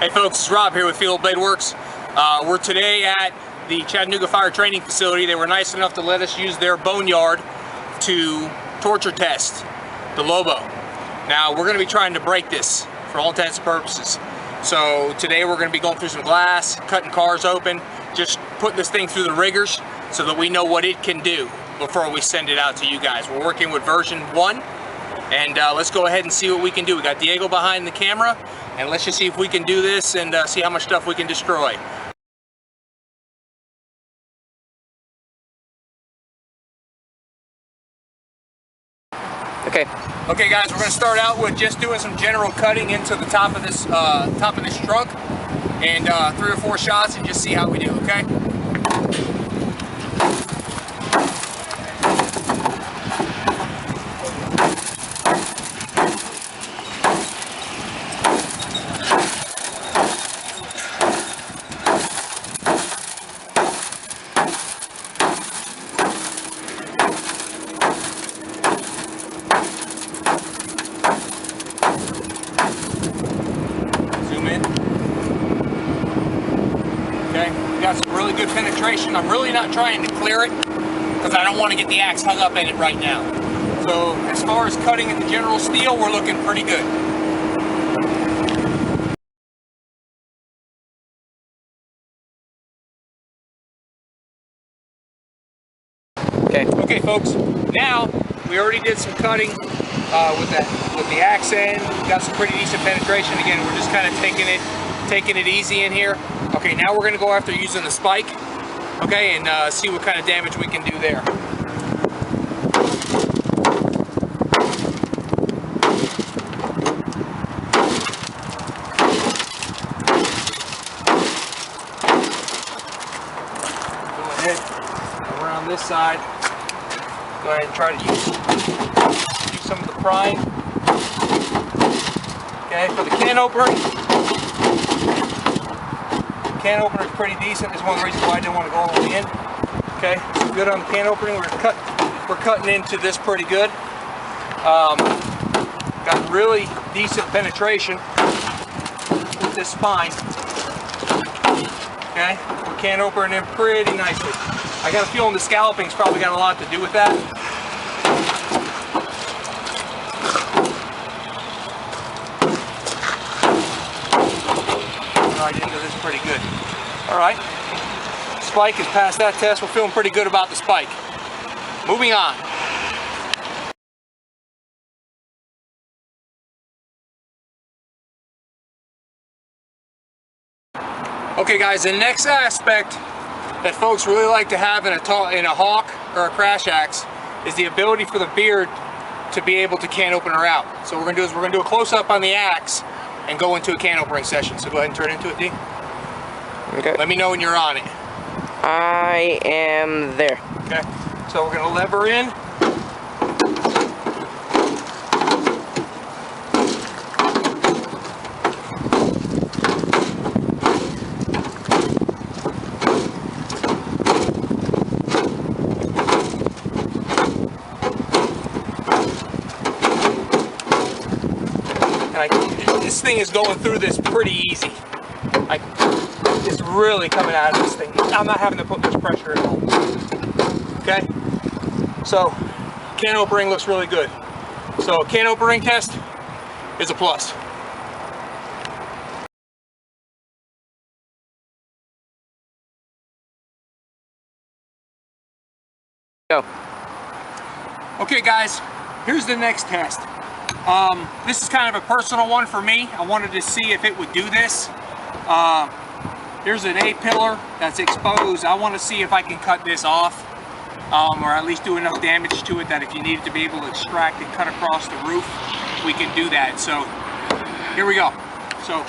Hey folks, it's Rob here with Filo Bladeworks. We're today at the Chattanooga Fire Training Facility. They were nice enough to let us use their boneyard to torture test the Lobo. Now we're going to be trying to break this for all intents and purposes. So today we're going to be going through some glass, cutting cars open, just putting this thing through the rigors so that we know what it can do before we send it out to you guys. We're working with version 1. And let's go ahead and see what we can do. We got Diego behind the camera, and let's just see if we can do this and see how much stuff we can destroy. Okay guys, we're going to start out with just doing some general cutting into the top of this trunk, and 3 or 4 shots, and just see how we do. Okay. Got some really good penetration. I'm really not trying to clear it because I don't want to get the axe hung up in it right now. So as far as cutting at the general steel, we're looking pretty good. Okay folks, now we already did some cutting with the axe end. We got some pretty decent penetration. Again, we're just kind of taking it easy in here. Okay, now we're going to go after using the spike, okay, and see what kind of damage we can do there. Go ahead, around this side, go ahead and try to use some of the prying. Okay, for the can opener. Can opener is pretty decent. This is one of the reasons why I didn't want to go all the way in. Okay, so good on the can opening. We're cutting into this pretty good. Got really decent penetration with this spine. Okay, we can open in pretty nicely. I got a feeling the scalloping's probably got a lot to do with that. Right into this pretty good. All right, spike has passed that test. We're feeling pretty good about the spike. Moving on. Okay guys, the next aspect that folks really like to have in a hawk or a crash axe is the ability for the beard to be able to can opener out. So what we're going to do is we're going to do a close-up on the axe and go into a can opening session. So go ahead and turn into it, D. Okay. Let me know when you're on it. I am there. Okay. So we're going to lever in. This thing is going through this pretty easy. Like, it's really coming out of this thing. I'm not having to put much pressure at all. Okay? So, can opening looks really good. So, can opening test is a plus. Go. Okay guys, here's the next test. This is kind of a personal one for me. I wanted to see if it would do this. There's an A-pillar that's exposed. I want to see if I can cut this off, or at least do enough damage to it that if you needed to be able to extract and cut across the roof, we can do that. So here we go. So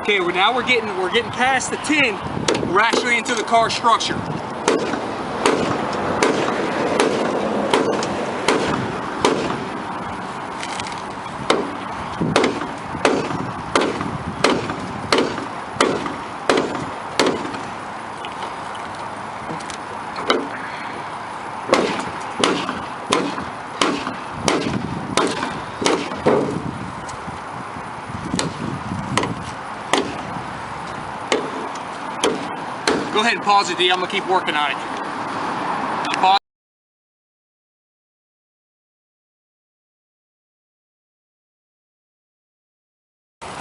Okay, now we're getting past the tin. We're actually into the car structure. Go ahead and pause it, D. I'm gonna keep working on it. Pause.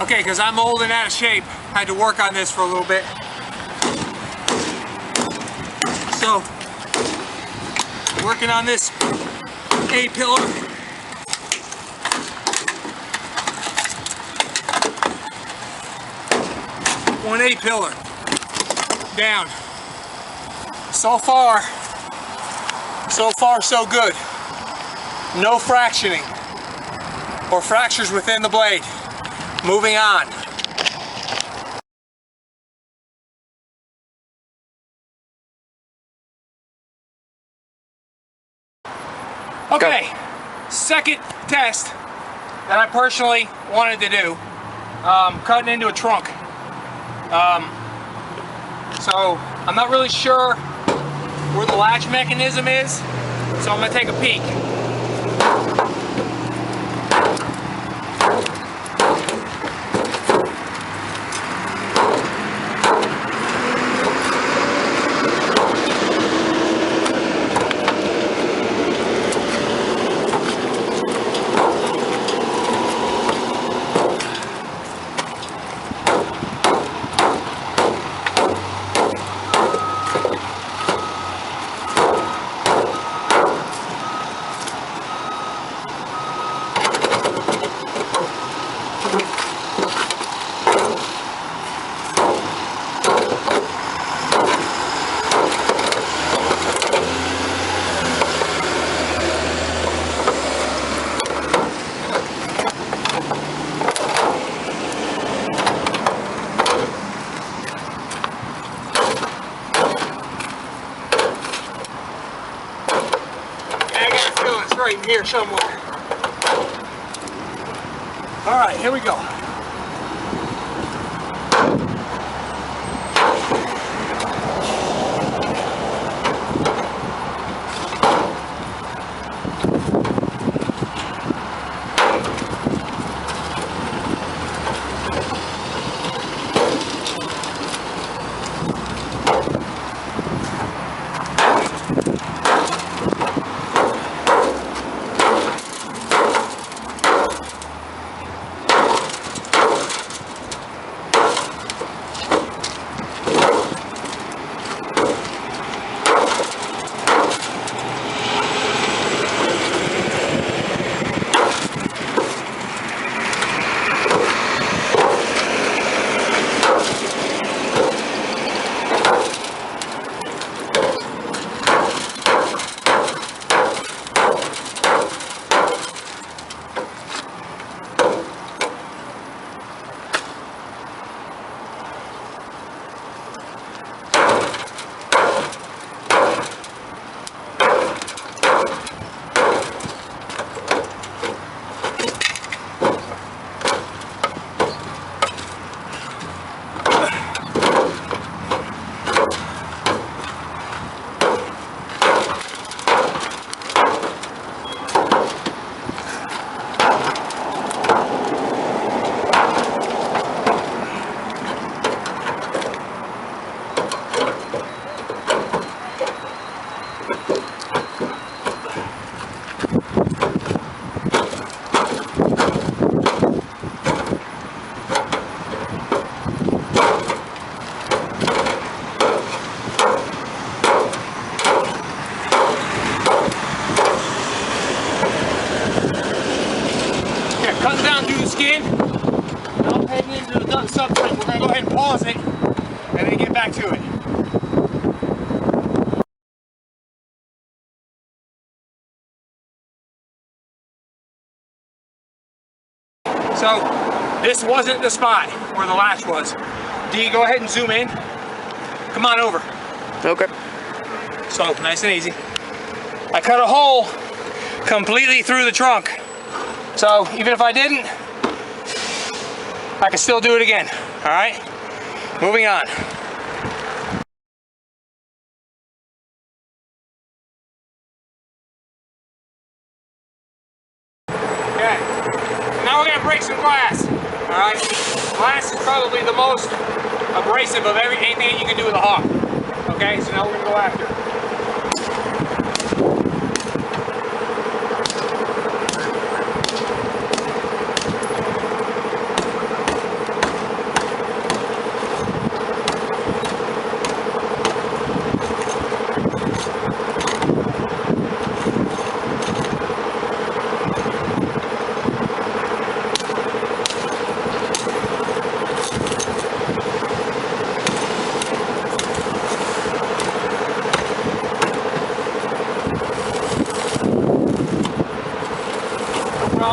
Okay, because I'm old and out of shape, I had to work on this for a little bit. So, working on this A-pillar. One A-pillar. Down. So far so good. No fractioning or fractures within the blade. Moving on. Okay, second test that I personally wanted to do, cutting into a trunk. So I'm not really sure where the latch mechanism is, so I'm going to take a peek. Right in here somewhere. All right, here we go. Cutting down through the skin. Now I'm heading into the nut substrate. We're going to go ahead and pause it and then get back to it. So This wasn't the spot where the latch was. D, go ahead and zoom in. Come on over. Okay. So, nice and easy. I cut a hole completely through the trunk. So, even if I didn't, I can still do it again. All right? Moving on. Okay. Now we're going to break some glass. All right? Glass is probably the most abrasive of anything that you can do with a hawk. Okay, so now we're going to go after it.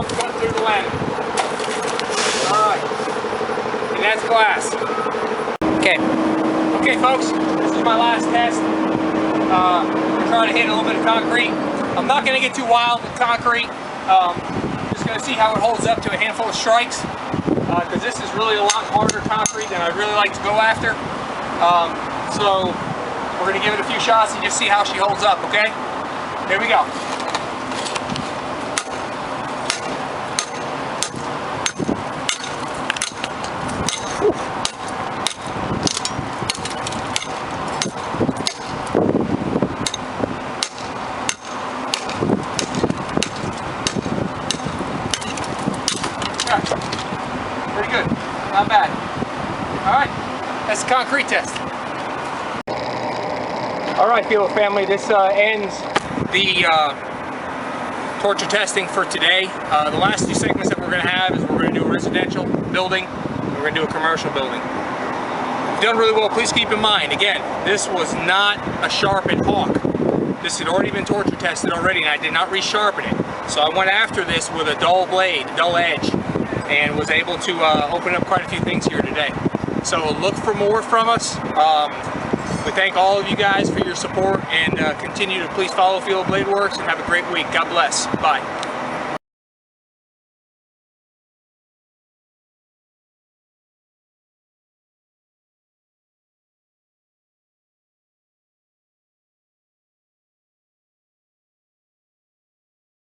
Cut through the landing. Alright. And that's glass. Okay. Okay, folks. This is my last test. We're trying to hit a little bit of concrete. I'm not going to get too wild with concrete. Just going to see how it holds up to a handful of strikes. Because this is really a lot harder concrete than I'd really like to go after. So we're going to give it a few shots and just see how she holds up, okay? Here we go. Pretty good, not bad. All right, that's the concrete test. All right, Filo family, this ends the torture testing for today. The last two segments that we're going to have is we're going to do a residential building, and we're going to do a commercial building. You've done really well. Please keep in mind, again, this was not a sharpened hawk. This had already been torture tested already, and I did not resharpen it. So I went after this with a dull blade, dull edge, and was able to open up quite a few things here today. So look for more from us. We thank all of you guys for your support, and continue to please follow Filo Bladeworks, and have a great week. God bless. Bye.